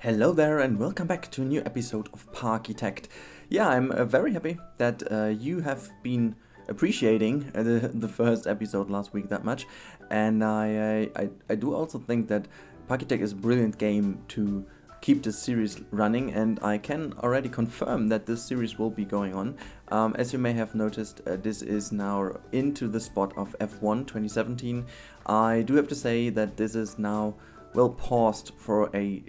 Hello there and welcome back to a new episode of Parkitect. Yeah, I'm very happy that you have been appreciating the first episode last week that much, and I do also think that Parkitect is a brilliant game to keep this series running, and I can already confirm that this series will be going on. As you may have noticed, this is now into the spot of F1 2017. I do have to say that this is now well paused for a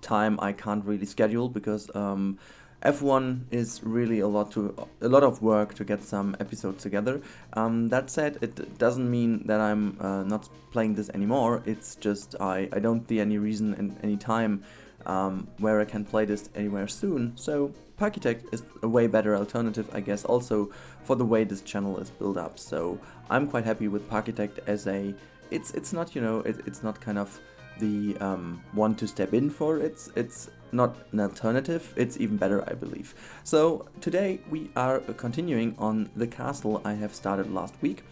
time I can't really schedule because F1 is really a lot of work to get some episodes together. That said, it doesn't mean that I'm not playing this anymore. It's just I don't see any reason and any time where I can play this anywhere soon. So Parkitect is a way better alternative, I guess, also for the way this channel is built up. So I'm quite happy with Parkitect as a. It's not it's not kind of the one to step in for. It's not an alternative, it's even better, I believe. So today we are continuing on the castle I have started last week,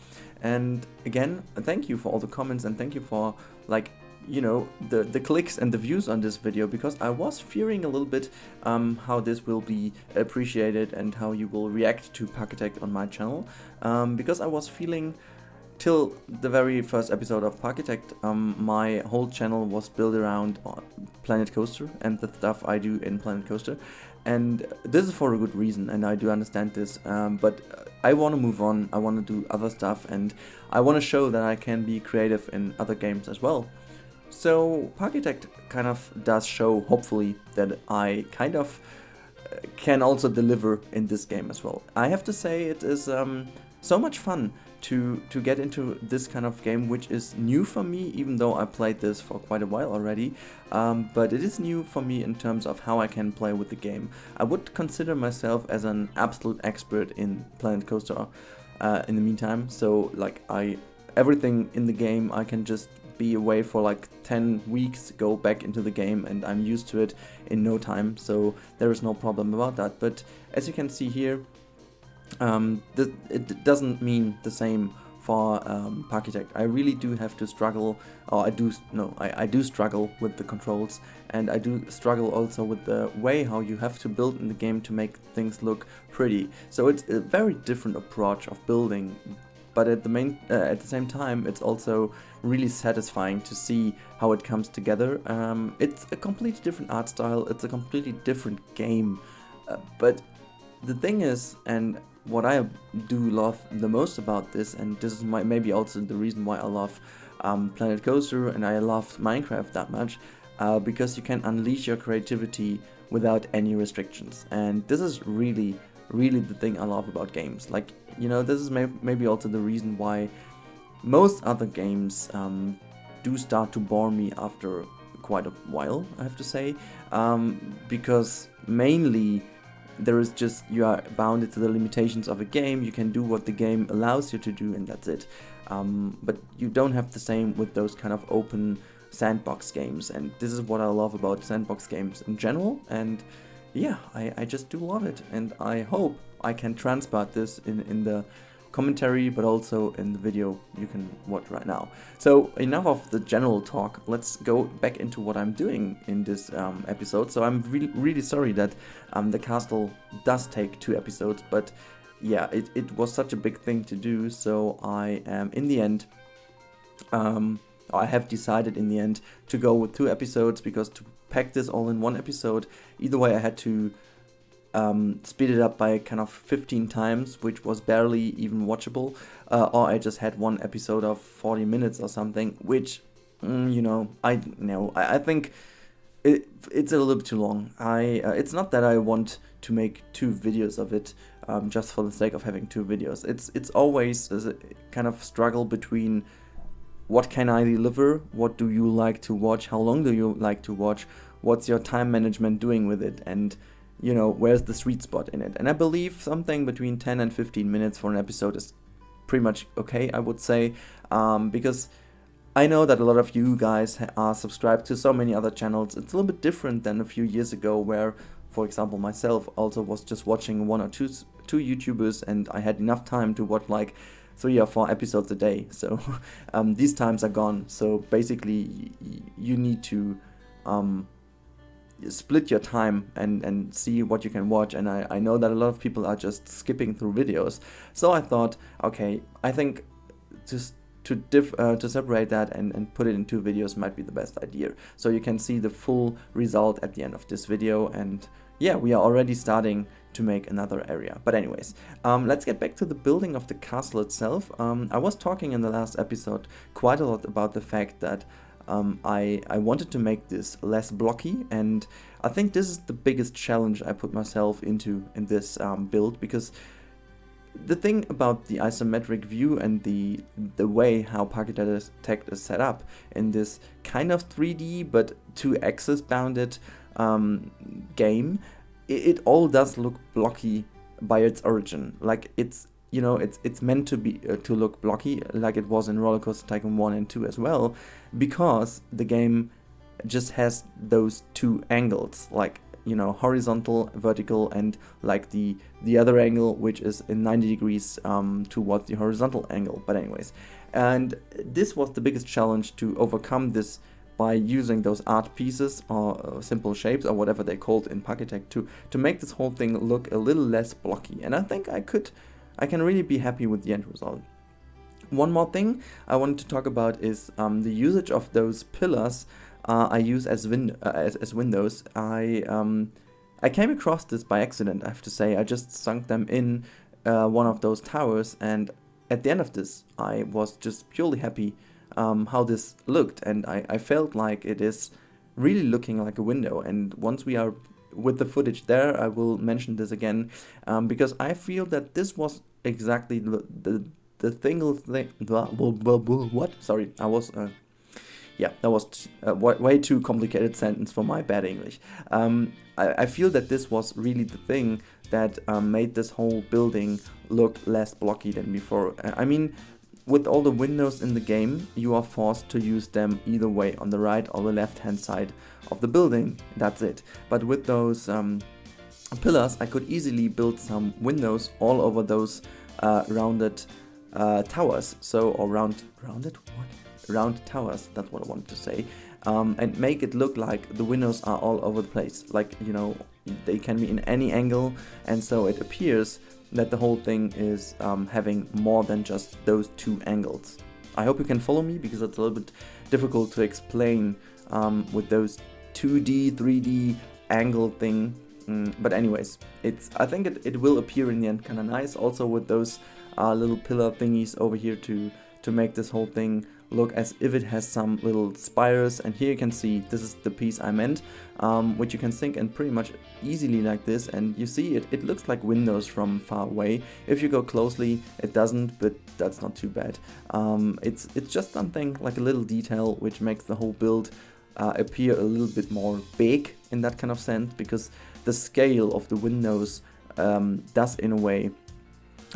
and again thank you for all the comments and thank you for the clicks and the views on this video, because I was fearing a little bit how this will be appreciated and how you will react to Parkitect on my channel, because I was feeling till the very first episode of Parkitect, my whole channel was built around Planet Coaster and the stuff I do in Planet Coaster, and this is for a good reason, and I do understand this, but I want to move on, I want to do other stuff, and I want to show that I can be creative in other games as well. So Parkitect kind of does show, hopefully, that I kind of can also deliver in this game as well. I have to say it is so much fun to get into this kind of game, which is new for me, even though I played this for quite a while already, but it is new for me in terms of how I can play with the game. I would consider myself as an absolute expert in Planet Coaster in the meantime, so like everything in the game I can just be away for like 10 weeks, go back into the game, and I'm used to it in no time, so there is no problem about that. But as you can see here, it doesn't mean the same for Parkitect. I really do have to struggle, or I do struggle with the controls, and I do struggle also with the way how you have to build in the game to make things look pretty. So it's a very different approach of building, but at the same time it's also really satisfying to see how it comes together. It's a completely different art style, it's a completely different game, but the thing is, and what I do love the most about this, and this is maybe also the reason why I love Planet Coaster and I love Minecraft that much, because you can unleash your creativity without any restrictions, and this is really the thing I love about games. Like, this is maybe also the reason why most other games do start to bore me after quite a while, I have to say, because mainly there is just, you are bounded to the limitations of a game, you can do what the game allows you to do, and that's it. But you don't have the same with those kind of open sandbox games, and this is what I love about sandbox games in general, and yeah, I just do love it, and I hope I can transport this in the commentary, but also in the video you can watch right now. So enough of the general talk, let's go back into what I'm doing in this episode. So I'm really sorry that the castle does take 2 episodes, but yeah, it was such a big thing to do, so I am in the end I have decided in the end to go with 2 episodes, because to pack this all in 1 episode, either way I had to speed it up by kind of 15 times, which was barely even watchable, or I just had 1 episode of 40 minutes or something, which, I think it's a little bit too long. It's not that I want to make 2 videos of it just for the sake of having 2 videos. It's always a kind of struggle between what can I deliver, what do you like to watch, how long do you like to watch, what's your time management doing with it, and where's the sweet spot in it. And I believe something between 10 and 15 minutes for an episode is pretty much okay, I would say, because I know that a lot of you guys are subscribed to so many other channels. It's a little bit different than a few years ago, where, for example, myself also was just watching 1 or 2 YouTubers, and I had enough time to watch like 3 or 4 episodes a day. So these times are gone. So basically you need to split your time and see what you can watch, and I know that a lot of people are just skipping through videos. So I thought, okay, I think just to separate that and put it in 2 videos might be the best idea. So you can see the full result at the end of this video, and yeah, we are already starting to make another area. But anyways, let's get back to the building of the castle itself. I was talking in the last episode quite a lot about the fact that I wanted to make this less blocky, and I think this is the biggest challenge I put myself into in this build, because the thing about the isometric view and the way how Parkitect is set up in this kind of 3D but 2-axis bounded game, it all does look blocky by its origin. Like it's meant to be to look blocky, like it was in Rollercoaster Tycoon 1 and 2 as well, because the game just has those 2 angles, like horizontal, vertical, and like the other angle, which is in 90 degrees towards the horizontal angle. But anyways, and this was the biggest challenge, to overcome this by using those art pieces or simple shapes or whatever they're called in Parkitect to make this whole thing look a little less blocky. And I think I can really be happy with the end result. One more thing I wanted to talk about is the usage of those pillars I use as windows. I came across this by accident, I have to say. I just sunk them in one of those towers, and at the end of this I was just purely happy how this looked, and I felt like it is really looking like a window. And once we are with the footage there, I will mention this again, because I feel that this was exactly the single thing. What? Sorry, I was. Yeah, that was way too complicated sentence for my bad English. I feel that this was really the thing that made this whole building look less blocky than before. I mean, with all the windows in the game, you are forced to use them either way, on the right or the left hand side of the building. That's it. But with those pillars, I could easily build some windows all over those rounded towers. Round towers, that's what I wanted to say, and make it look like the windows are all over the place, like they can be in any angle, and so it appears that the whole thing is having more than just those 2 angles. I hope you can follow me, because it's a little bit difficult to explain with those 2D, 3D angle thing. But anyways, I think it will appear in the end kind of nice, also with those little pillar thingies over here to make this whole thing look as if it has some little spires. And here you can see this is the piece I meant, which you can sink in pretty much easily like this, and you see it looks like windows from far away. If you go closely, it doesn't, but that's not too bad. It's just something like a little detail which makes the whole build appear a little bit more big in that kind of sense, because the scale of the windows does in a way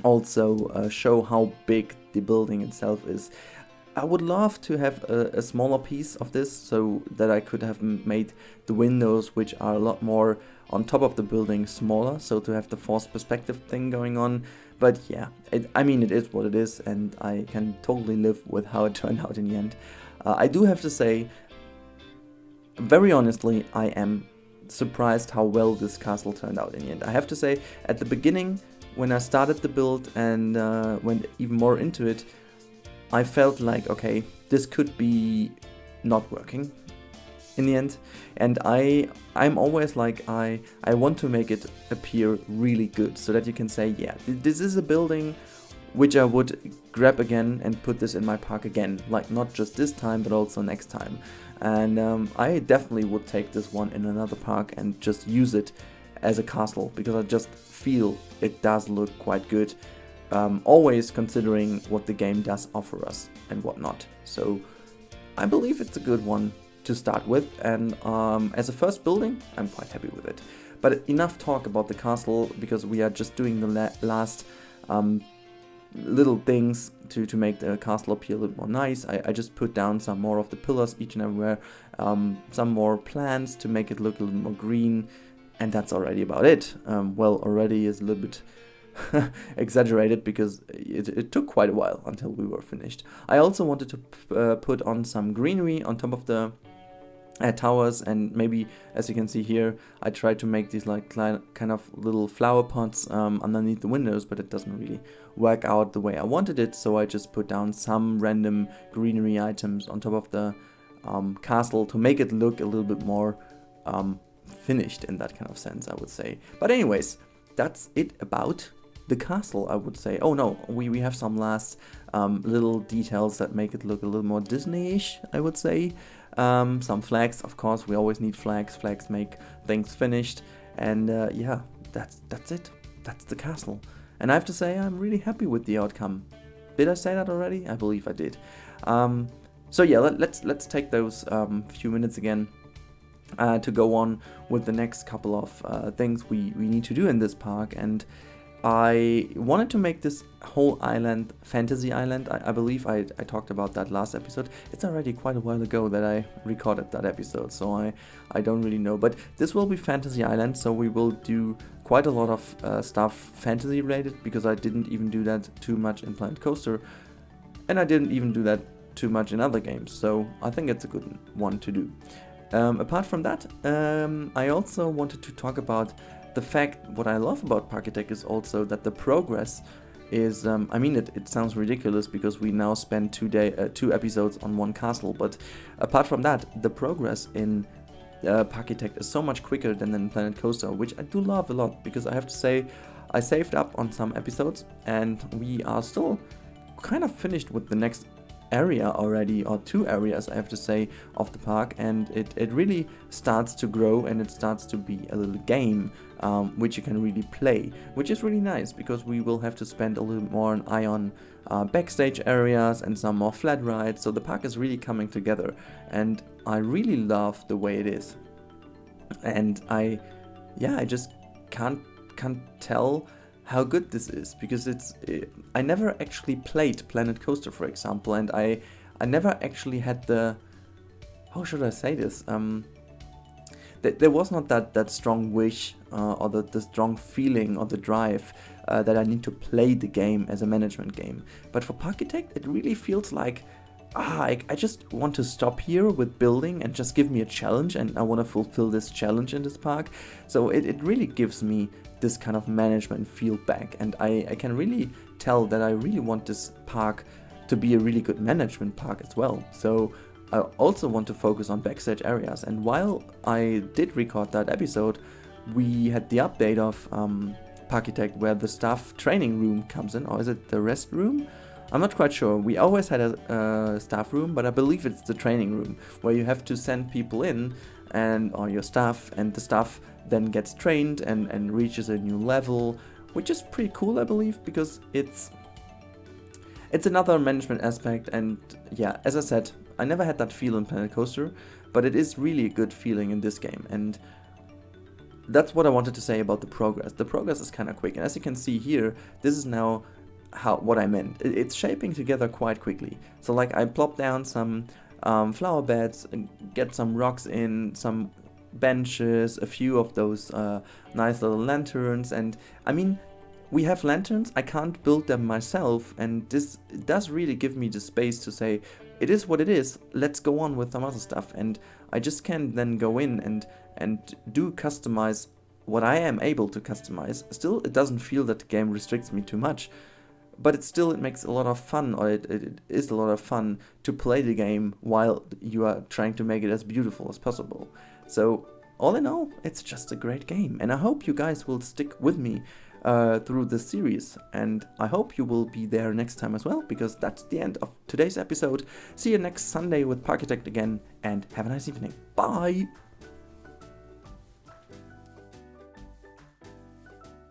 also show how big the building itself is. I would love to have a smaller piece of this, so that I could have made the windows, which are a lot more on top of the building, smaller, so to have the forced perspective thing going on. But yeah, I mean, it is what it is, and I can totally live with how it turned out in the end. I do have to say, very honestly, I am surprised how well this castle turned out in the end. I have to say, at the beginning, when I started the build and went even more into it, I felt like, okay, this could be not working in the end. And I'm always like, I want to make it appear really good, so that you can say, yeah, this is a building which I would grab again and put this in my park again, like not just this time but also next time. And I definitely would take this one in another park and just use it as a castle, because I just feel it does look quite good. Always considering what the game does offer us and whatnot. So I believe it's a good one to start with, and as a first building, I'm quite happy with it. But enough talk about the castle, because we are just doing the last little things to make the castle appear a little more nice. I just put down some more of the pillars each and everywhere, some more plants to make it look a little more green, and that's already about it. Well, already is a little bit exaggerated, because it took quite a while until we were finished. I also wanted to put on some greenery on top of the towers, and maybe, as you can see here, I tried to make these like kind of little flower pots underneath the windows, but it doesn't really work out the way I wanted it, so I just put down some random greenery items on top of the castle to make it look a little bit more finished in that kind of sense, I would say. But anyways, that's it about the castle, I would say. Oh no, we have some last little details that make it look a little more Disney-ish, I would say. Some flags, of course, we always need flags. Flags make things finished, and yeah, that's it. That's the castle. And I have to say, I'm really happy with the outcome. Did I say that already? I believe I did. So yeah, let's take those few minutes again to go on with the next couple of things we need to do in this park. And I wanted to make this whole island Fantasy Island. I believe I talked about that last episode. It's already quite a while ago that I recorded that episode, so I don't really know. But this will be Fantasy Island, so we will do quite a lot of stuff fantasy related, because I didn't even do that too much in Planet Coaster, and I didn't even do that too much in other games, so I think it's a good one to do. Apart from that, I also wanted to talk about the fact, what I love about Parkitect is also that the progress is, I mean, it sounds ridiculous because we now spend 2 episodes on one castle, but apart from that, the progress in Parkitect is so much quicker than in Planet Coaster, which I do love a lot, because I have to say, I saved up on some episodes, and we are still kind of finished with the next area already, or 2 areas I have to say, of the park, and it really starts to grow, and it starts to be a little game which you can really play, which is really nice, because we will have to spend a little more eye on backstage areas and some more flat rides, so the park is really coming together, and I really love the way it is. And I just can't tell how good this is, because I never actually played Planet Coaster, for example, and I never actually had the, how should I say this, there was not that strong wish or the strong feeling or the drive that I need to play the game as a management game. But for Parkitect, it really feels like, I just want to stop here with building and just give me a challenge, and I want to fulfill this challenge in this park. So it really gives me this kind of management feel back, and I can really tell that I really want this park to be a really good management park as well. So I also want to focus on backstage areas, and while I did record that episode, we had the update of Parkitect where the staff training room comes in, or is it the rest room? I'm not quite sure. We always had a staff room, but I believe it's the training room where you have to send people in, or your staff, and the staff then gets trained and reaches a new level, which is pretty cool, I believe, because it's another management aspect. And yeah, as I said, I never had that feel in Planet Coaster, but it is really a good feeling in this game, and that's what I wanted to say about the progress. The progress is kind of quick, and as you can see here, this is now what I meant. It's shaping together quite quickly. So like, I plop down some flower beds, and get some rocks in, some benches, a few of those nice little lanterns, and I mean, we have lanterns, I can't build them myself, and this does really give me the space to say, it is what it is, let's go on with some other stuff, and I just can then go in and do customize what I am able to customize. Still, it doesn't feel that the game restricts me too much, but it makes a lot of fun, or it is a lot of fun to play the game while you are trying to make it as beautiful as possible. So all in all, it's just a great game, and I hope you guys will stick with me through this series, and I hope you will be there next time as well, because that's the end of today's episode. See you next Sunday with Parkitect again, and have a nice evening. Bye!